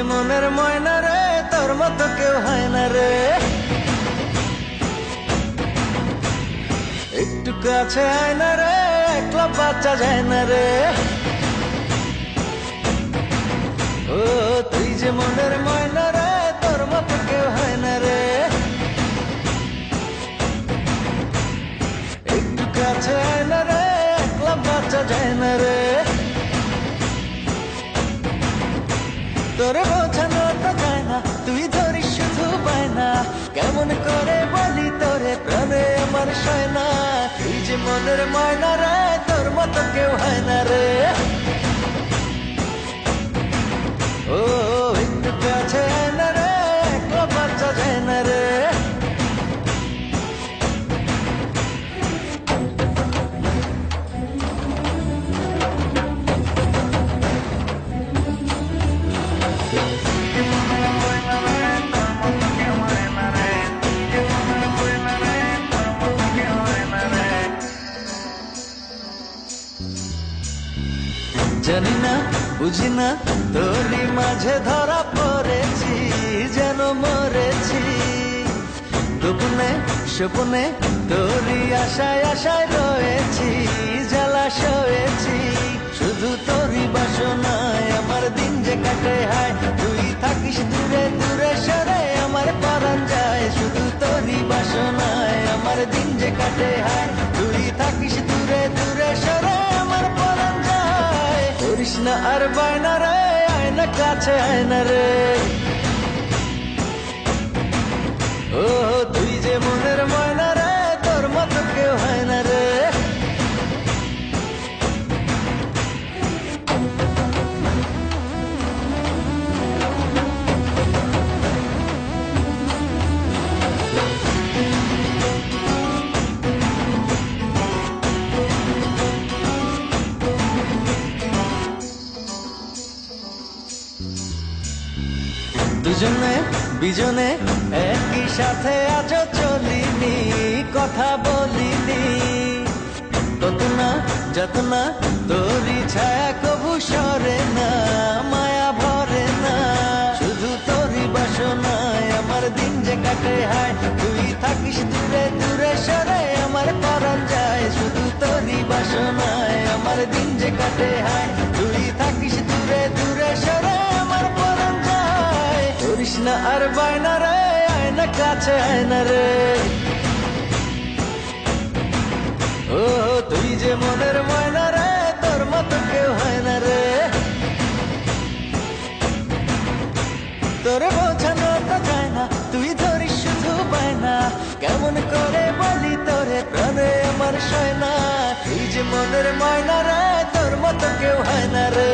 যে মনের ময়না রে, তোর মতো কেউ হয় না রে। একটু কাছে আয় না রে, একলা বাচ্চা যায় না রে। ও তুই যে মনের ময়না রে, তোর মতো কেউ হয় না রে। একটু কাছে আয় না রে, একলা বাচ্চা যায় না রে। তোরে বোঝানো তো যায় না, তুই ধরিস শুধু বায়না। কেমন করে বলি তোরে, প্রাণে আমার সয় না। তুই যে মনের ময়না রে, তোর মতো কেউ হয় না রে। ও একটু কাছে আয় না রে, একলা বাচ্চা যায় না রে। জানি না বুঝি না, তোরই মাঝে ধরা পড়েছি, যেন মরেছি। গোপনে স্বপ্নে তোরই আশায় আশায় রয়েছি, জ্বালা সয়েছি। শুধু তোরই বাসনায় আমার দিন যে কাটে হায়। তুই থাকিস দূরে দূরে সরে, আমার পরাণ যায়। শুধু তোরই বাসনায় আমার দিন যে কাটে হায়। তুই থাকিস দূরে দূরে সরে, আমার পরাণ যায়। করিস না আর বায়না রে, আয় না কাছে আয় না রে। ও তুই যে মনের ময়না রে, তোর মতো কেউ হয় না রে। দুজনে বিজনে একই সাথে আজ চলিনি, কথা বলিনি। তত না যত না তোরই ছায়া কবু সরে না, মায়া ভরে না। শুধু তোরই বাসনায় আমার দিন যে কাটে হায়। তুই থাকিস দূরে দূরে সরে, আমার পরাণ যায়। শুধু তোরই বাসনায় আমার দিন যে কাটে হায়। তুই থাকিস দূরে দূরে সরে, আমার পরাণ যায়। করিস না আর বায়না রে, আয় না কাছে আয় না রে। ও তুই যে মনের ময়না রে, তোর মতো কেউ হয় না রে। তোরে বোঝানো তো যায় না, তুই ধরিস শুধু বায়না। কেমন করে বলি তোরে, প্রাণে আমার সয় না। তুই যে মনের ময়না রে, তোর মতো কেউ হয় না রে।